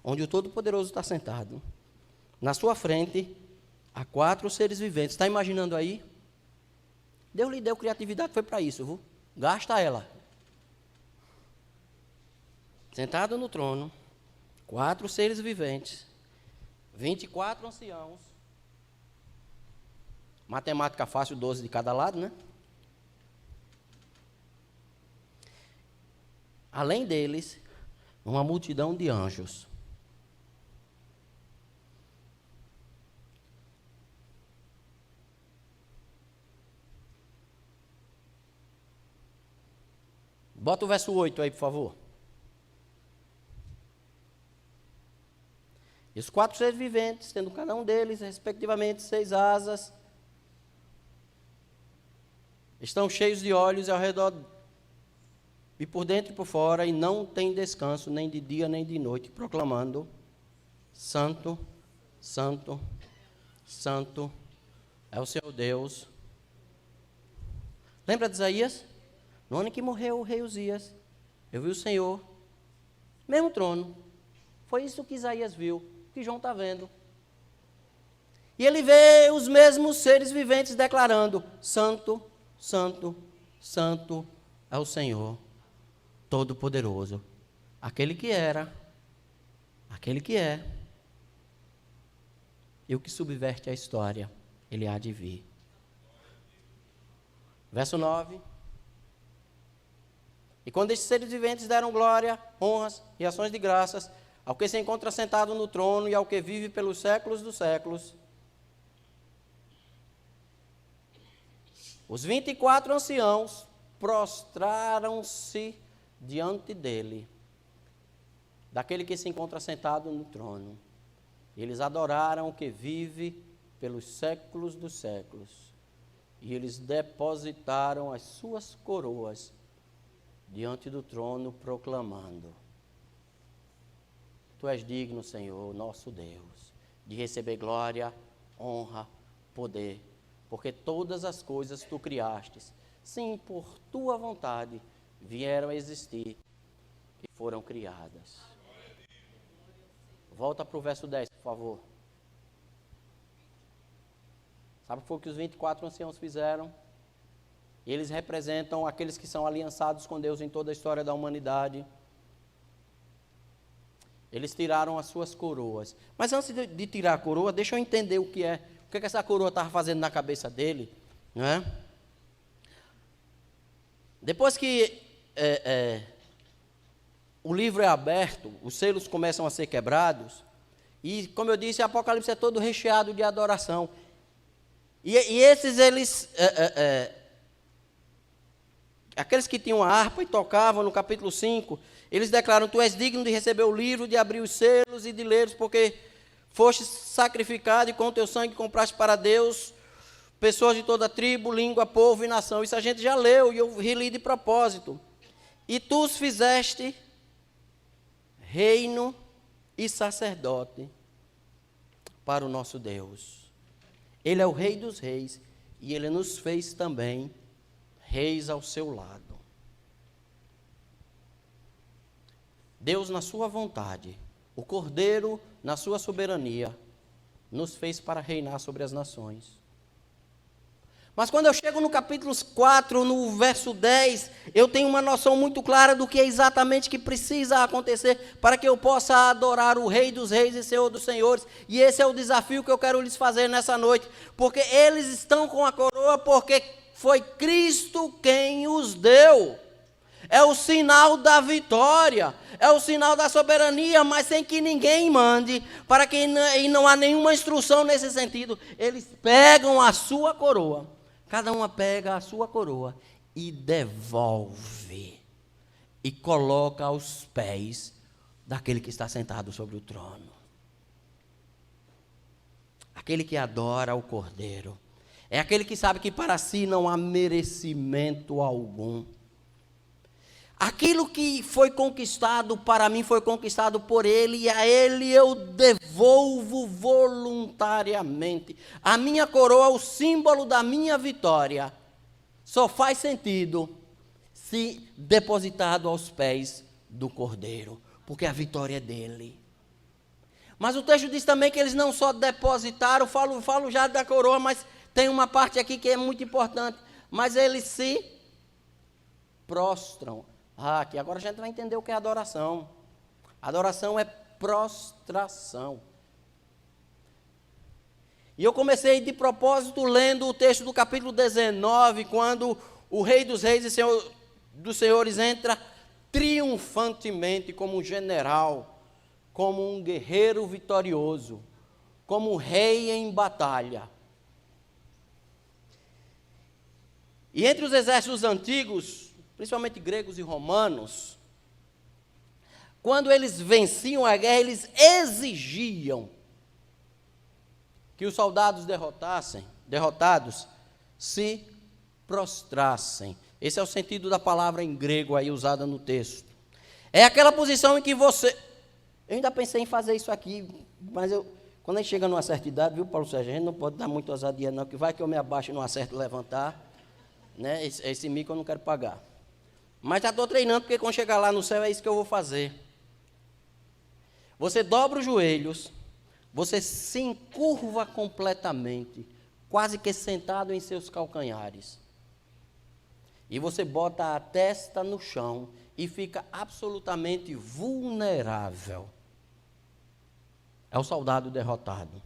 [SPEAKER 1] onde o Todo-Poderoso está sentado, Na sua frente, há 4 seres viventes. Está imaginando aí? Deus lhe deu criatividade, foi para isso, viu? Gasta ela. Sentado no trono, 4 seres viventes, 24 anciãos. Matemática fácil, 12 de cada lado, né? Além deles, uma multidão de anjos. Bota o verso 8 aí, por favor. E os 4 seres viventes, tendo cada um deles, respectivamente, 6 asas, estão cheios de olhos ao redor, e por dentro e por fora, e não tem descanso, nem de dia nem de noite, proclamando: Santo, Santo, Santo é o Senhor Deus. Lembra de Isaías? No ano em que morreu o rei Uzias, eu vi o Senhor, mesmo trono. Foi isso que Isaías viu, que João está vendo. E ele vê os mesmos seres viventes declarando: Santo, Santo, Santo é o Senhor Todo-Poderoso, aquele que era, aquele que é, e o que subverte a história, ele há de vir. Verso 9. E quando estes seres viventes deram glória, honras e ações de graças ao que se encontra sentado no trono e ao que vive pelos séculos dos séculos, os 24 anciãos prostraram-se diante dele, daquele que se encontra sentado no trono. Eles adoraram o que vive pelos séculos dos séculos, e eles depositaram as suas coroas diante do trono, proclamando: Tu és digno, Senhor, nosso Deus, de receber glória, honra, poder, porque todas as coisas Tu criastes, sim, por Tua vontade, vieram a existir e foram criadas. Volta para o verso 10, por favor. Sabe o que foi que os 24 anciãos fizeram? Eles representam aqueles que são aliançados com Deus em toda a história da humanidade. Eles tiraram as suas coroas. Mas antes de tirar a coroa, deixa eu entender o que essa coroa estava fazendo na cabeça dele, não é? Depois que o livro é aberto, os selos começam a ser quebrados, e, como eu disse, o Apocalipse é todo recheado de adoração. E esses, eles... aqueles que tinham a harpa e tocavam, no capítulo 5, eles declaram: Tu és digno de receber o livro, de abrir os selos e de ler, porque foste sacrificado e com o teu sangue compraste para Deus pessoas de toda tribo, língua, povo e nação. Isso a gente já leu e eu reli de propósito. E tu os fizeste reino e sacerdote para o nosso Deus. Ele é o Rei dos Reis e Ele nos fez também reis ao seu lado. Deus, na sua vontade, o Cordeiro, na sua soberania, nos fez para reinar sobre as nações. Mas quando eu chego no capítulo 4, no verso 10, eu tenho uma noção muito clara do que é exatamente que precisa acontecer para que eu possa adorar o Rei dos Reis e Senhor dos Senhores. E esse é o desafio que eu quero lhes fazer nessa noite, porque eles estão com a coroa porque foi Cristo quem os deu. É o sinal da vitória, é o sinal da soberania, mas sem que ninguém mande, para que e não há nenhuma instrução nesse sentido. Eles pegam a sua coroa, cada uma pega a sua coroa e devolve, e coloca aos pés daquele que está sentado sobre o trono. Aquele que adora o Cordeiro, é aquele que sabe que para si não há merecimento algum. Aquilo que foi conquistado para mim foi conquistado por Ele, e a Ele eu devolvo voluntariamente. A minha coroa, o símbolo da minha vitória, só faz sentido se depositado aos pés do Cordeiro, porque a vitória é dele. Mas o texto diz também que eles não só depositaram, falo já da coroa, mas tem uma parte aqui que é muito importante. Mas eles se prostram. Aqui agora a gente vai entender o que é adoração. Adoração é prostração. E eu comecei de propósito lendo o texto do capítulo 19, quando o Rei dos Reis e Senhor dos Senhores entra triunfantemente como um general, como um guerreiro vitorioso, como um rei em batalha. E entre os exércitos antigos, principalmente gregos e romanos, quando eles venciam a guerra, eles exigiam que os soldados derrotados se prostrassem. Esse é o sentido da palavra em grego aí usada no texto. É aquela posição em que você... Eu ainda pensei em fazer isso aqui, mas quando a gente chega numa certa idade, viu, Paulo Sérgio, a gente não pode dar muito ousadia não, que vai que eu me abaixo e não acerto levantar, né? Esse mico eu não quero pagar. Mas já estou treinando, porque quando chegar lá no céu é isso que eu vou fazer. Você dobra os joelhos, você se encurva completamente, quase que sentado em seus calcanhares. E você bota a testa no chão e fica absolutamente vulnerável. É o soldado derrotado.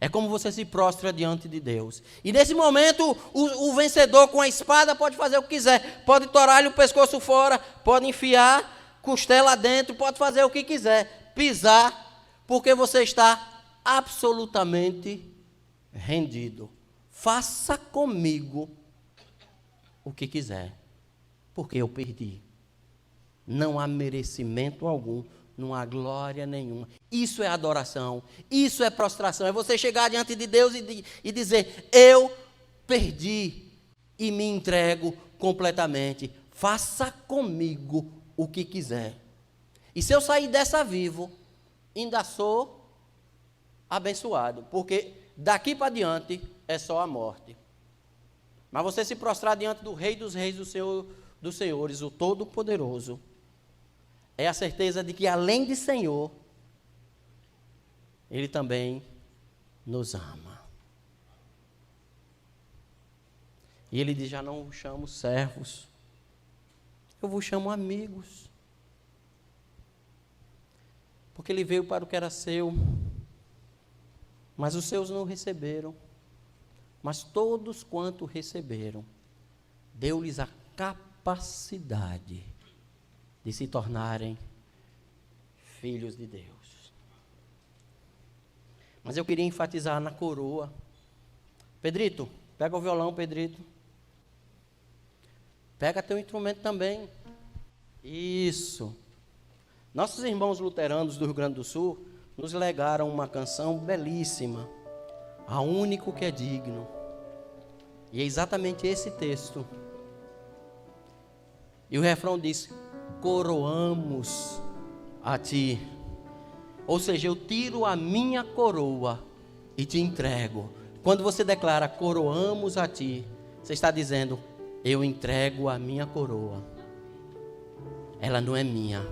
[SPEAKER 1] É como você se prostra diante de Deus. E nesse momento, o vencedor com a espada pode fazer o que quiser. Pode torar-lhe o pescoço fora, pode enfiar costela dentro, pode fazer o que quiser. Pisar, porque você está absolutamente rendido. Faça comigo o que quiser, porque eu perdi. Não há merecimento algum, não há glória nenhuma. Isso é adoração, isso é prostração. É você chegar diante de Deus e dizer: eu perdi e me entrego completamente. Faça comigo o que quiser. E se eu sair dessa vivo, ainda sou abençoado, porque daqui para diante é só a morte. Mas você se prostrar diante do Rei dos Reis, do Senhor dos Senhores, o Todo-Poderoso, é a certeza de que, além de Senhor, Ele também nos ama. E Ele diz: já não vos chamo servos, eu vos chamo amigos. Porque Ele veio para o que era seu, mas os seus não receberam. Mas todos quanto receberam, deu-lhes a capacidade de se tornarem filhos de Deus. Mas eu queria enfatizar na coroa. Pedrito, pega o violão, Pedrito. Pega teu instrumento também. Isso. Nossos irmãos luteranos do Rio Grande do Sul nos legaram uma canção belíssima, a único que é digno. E é exatamente esse texto. E o refrão diz: coroamos a ti. Ou seja, eu tiro a minha coroa e te entrego. Quando você declara coroamos a ti, você está dizendo: eu entrego a minha coroa. Ela não é minha.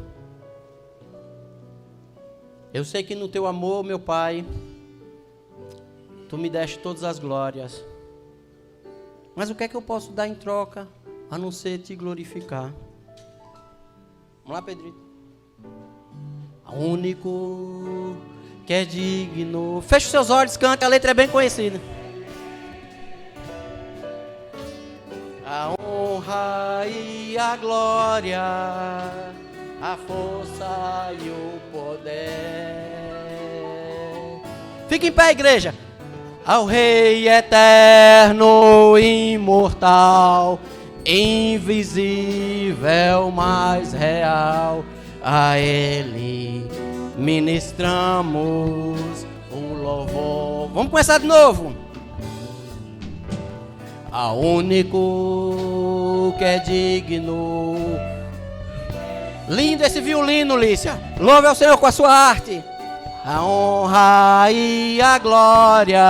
[SPEAKER 1] Eu sei que no teu amor, meu Pai, tu me deste todas as glórias. Mas o que é que eu posso dar em troca, a não ser te glorificar? Vamos lá, Pedrito. O único que é digno. Feche os seus olhos, cante, a letra é bem conhecida. A honra e a glória, a força e o poder. Fique em pé, igreja. Ao Rei eterno, imortal, invisível, mais real, a Ele ministramos o louvor. Vamos começar de novo. Ao único que é digno. Lindo esse violino, Lícia. Louve ao Senhor com a sua arte. A honra e a glória,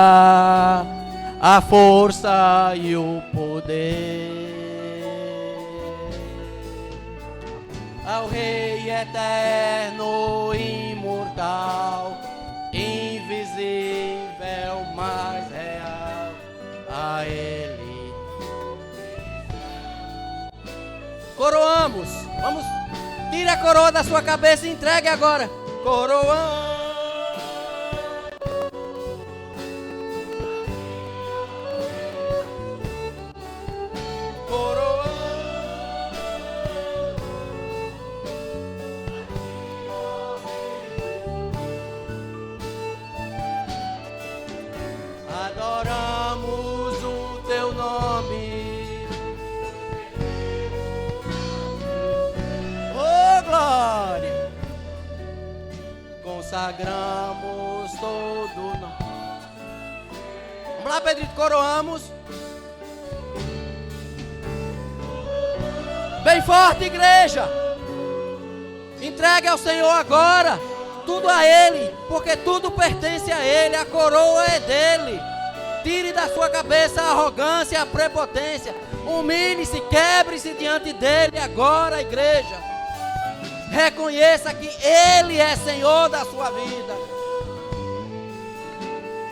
[SPEAKER 1] a força e o poder, ao Rei eterno, imortal, imortal, invisível, mas real, a Ele coroamos. Vamos, tire a coroa da sua cabeça e entregue agora. Coroamos. Adoramos o teu nome, oh glória, consagramos todo o nome. Vamos lá, Pedrito, coroamos. Bem forte, igreja. Entregue ao Senhor agora. Tudo a Ele, porque tudo pertence a Ele, a coroa é dele. Tire da sua cabeça a arrogância, a prepotência. Humilhe-se, quebre-se diante dele agora, igreja. Reconheça que Ele é Senhor da sua vida.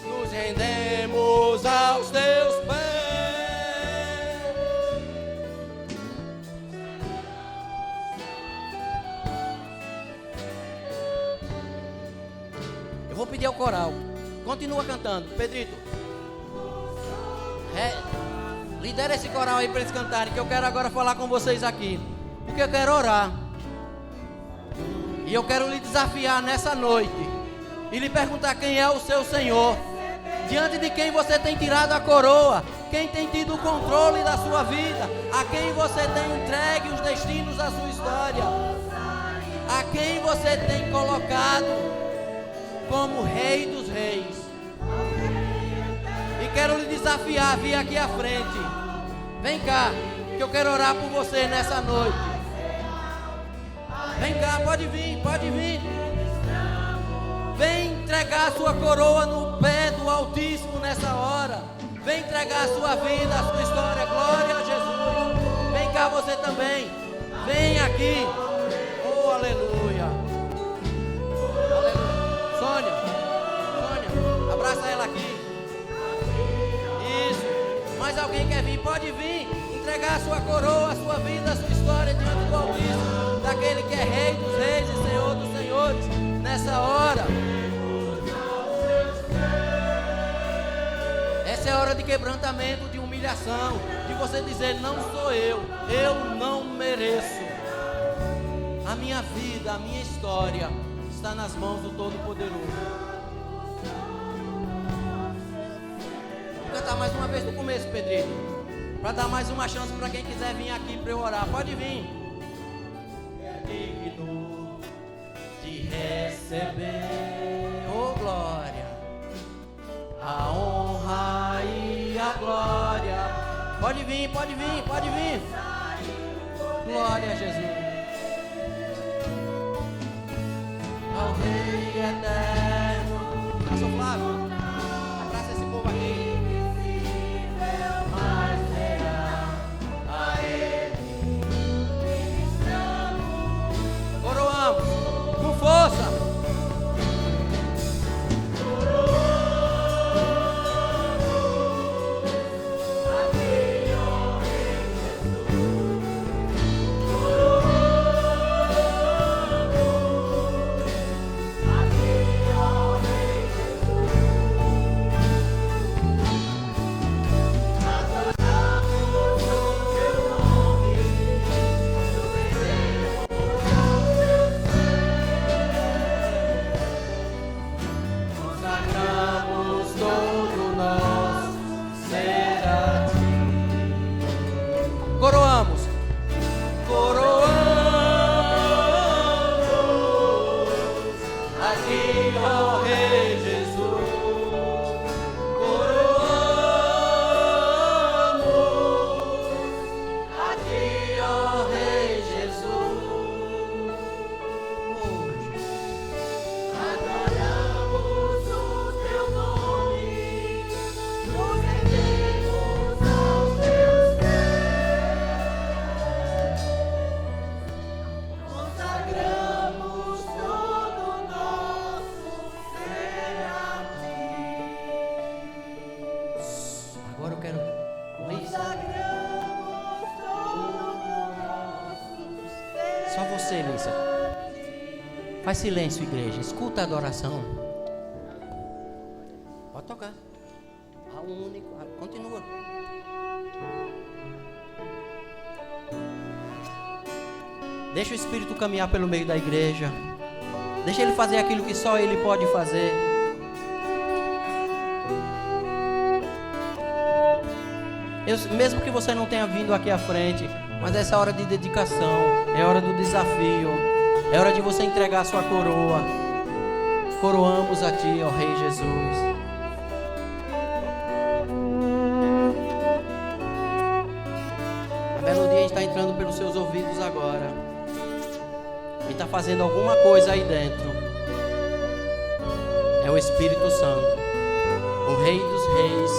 [SPEAKER 1] Nos rendemos aos teus pés. Eu vou pedir ao coral. Continua cantando. Pedrito, lidera esse coral aí para eles cantarem, que eu quero agora falar com vocês aqui. Porque eu quero orar. E eu quero lhe desafiar nessa noite. E lhe perguntar quem é o seu Senhor. Diante de quem você tem tirado a coroa. Quem tem tido o controle da sua vida. A quem você tem entregue os destinos da sua história. A quem você tem colocado como Rei dos Reis. E quero lhe desafiar a vir aqui à frente. Vem cá, que eu quero orar por você nessa noite. Vem cá, pode vir, pode vir. Vem entregar a sua coroa no pé do Altíssimo nessa hora. Vem entregar a sua vida, a sua história. Glória a Jesus. Vem cá você também. Vem aqui. Oh, aleluia. Sônia, abraça ela aqui. Isso. Mais alguém quer vir? Pode vir. Entregar a sua coroa, a sua vida, a sua história diante do Altíssimo, daquele que é Rei dos Reis e Senhor dos Senhores, nessa hora. Essa é a hora de quebrantamento, de humilhação, de você dizer: não sou eu não mereço. A minha vida, a minha história está nas mãos do Todo-Poderoso. Vou cantar mais uma vez no começo, Pedrito, para dar mais uma chance para quem quiser vir aqui para eu orar. Pode vir. É digno de receber, oh glória, a honra e a glória. Pode vir, pode vir, pode vir. Glória a Jesus. Ao Rei eterno. Pastor Flávio, abraça esse povo aqui. Coroamos com força. Só você, Lícia. Faz silêncio, igreja. Escuta a adoração. Pode tocar. A único. Continua. Deixa o Espírito caminhar pelo meio da igreja. Deixa ele fazer aquilo que só ele pode fazer. Mesmo que você não tenha vindo aqui à frente, mas essa é hora de dedicação, é hora do desafio, é hora de você entregar a sua coroa. Coroamos a Ti, ó Rei Jesus. A melodia está entrando pelos seus ouvidos agora. E está fazendo alguma coisa aí dentro. É o Espírito Santo, o Rei dos Reis,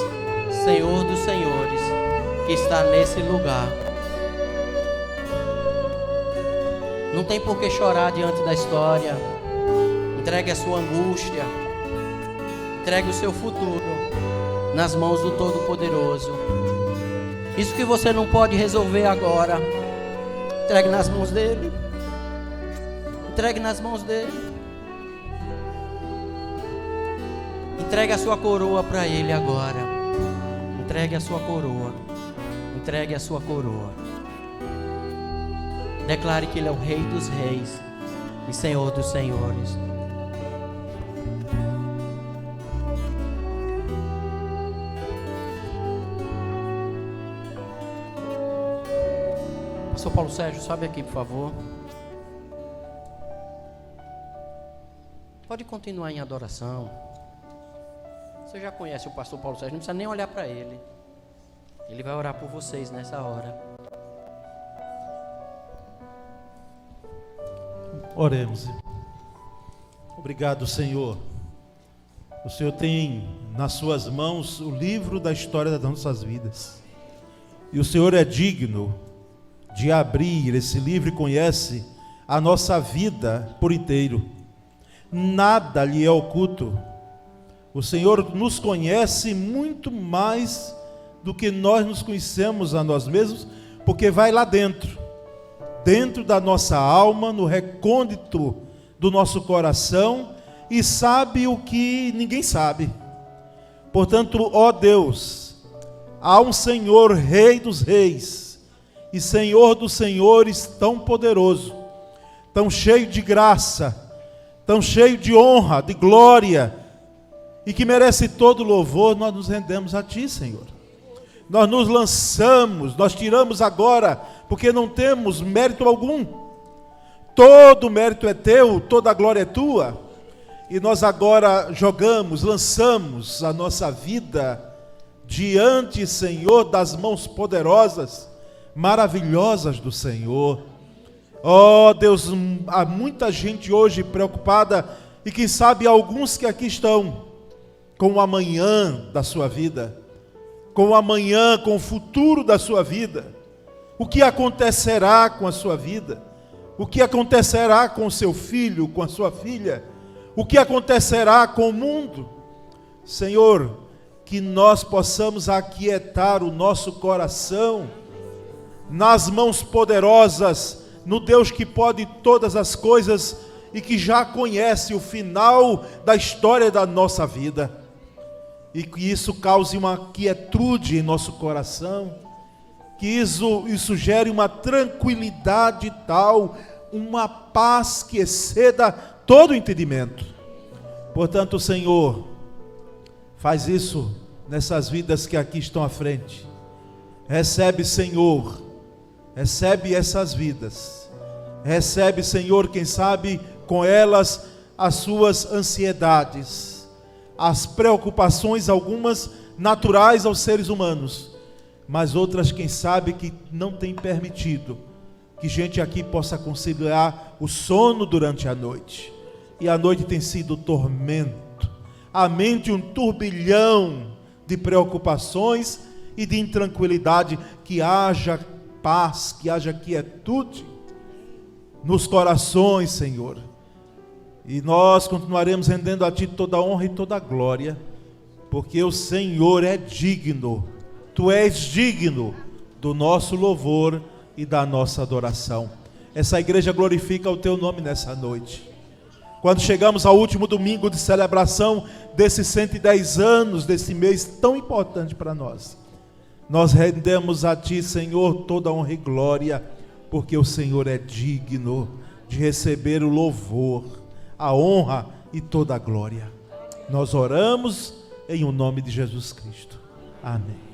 [SPEAKER 1] Senhor dos Senhores, que está nesse lugar. Não tem por que chorar diante da história. Entregue a sua angústia, entregue o seu futuro nas mãos do Todo-Poderoso. Isso que você não pode resolver agora, entregue nas mãos dele. Entregue nas mãos dele. Entregue a sua coroa para ele agora. Entregue a sua coroa. Entregue a sua coroa. Declare que ele é o Rei dos Reis e Senhor dos Senhores. Pastor Paulo Sérgio, sobe aqui, por favor. Pode continuar em adoração. Você já conhece o pastor Paulo Sérgio, não precisa nem olhar para ele. Ele vai orar por vocês nessa hora.
[SPEAKER 2] Oremos. Obrigado, Senhor. O Senhor tem nas suas mãos o livro da história das nossas vidas. E o Senhor é digno de abrir esse livro e conhece a nossa vida por inteiro. Nada lhe é oculto. O Senhor nos conhece muito mais do que nós nos conhecemos a nós mesmos, porque vai lá dentro da nossa alma, no recôndito do nosso coração, e sabe o que ninguém sabe. Portanto, ó Deus, há um Senhor, Rei dos Reis e Senhor dos Senhores, tão poderoso, tão cheio de graça, tão cheio de honra, de glória, e que merece todo louvor. Nós nos rendemos a Ti, Senhor. Nós nos lançamos, nós tiramos agora, porque não temos mérito algum. Todo mérito é Teu, toda a glória é Tua. E nós agora jogamos, lançamos a nossa vida diante, Senhor, das mãos poderosas, maravilhosas do Senhor. Oh Deus, há muita gente hoje preocupada, e quem sabe alguns que aqui estão com o amanhã da sua vida, com o amanhã, com o futuro da sua vida. O que acontecerá com a sua vida? O que acontecerá com o seu filho, com a sua filha? O que acontecerá com o mundo? Senhor, que nós possamos aquietar o nosso coração nas mãos poderosas, no Deus que pode todas as coisas e que já conhece o final da história da nossa vida. E que isso cause uma quietude em nosso coração, que isso gere uma tranquilidade tal, uma paz que exceda todo o entendimento. Portanto, Senhor, faz isso nessas vidas que aqui estão à frente. Recebe, Senhor, recebe essas vidas. Recebe, Senhor, quem sabe com elas as suas ansiedades, as preocupações, algumas naturais aos seres humanos, mas outras, quem sabe, que não tem permitido que gente aqui possa conciliar o sono durante a noite. E a noite tem sido tormento, a mente um turbilhão de preocupações e de intranquilidade. Que haja paz, que haja quietude nos corações, Senhor. E nós continuaremos rendendo a Ti toda a honra e toda a glória, porque o Senhor é digno Tu és digno do nosso louvor e da nossa adoração. Essa igreja glorifica o Teu nome nessa noite. Quando chegamos ao último domingo de celebração desses 110 anos, desse mês tão importante para nós, nós rendemos a Ti, Senhor, toda a honra e glória, porque o Senhor é digno de receber o louvor, a honra e toda a glória. Nós oramos em o nome de Jesus Cristo. Amém.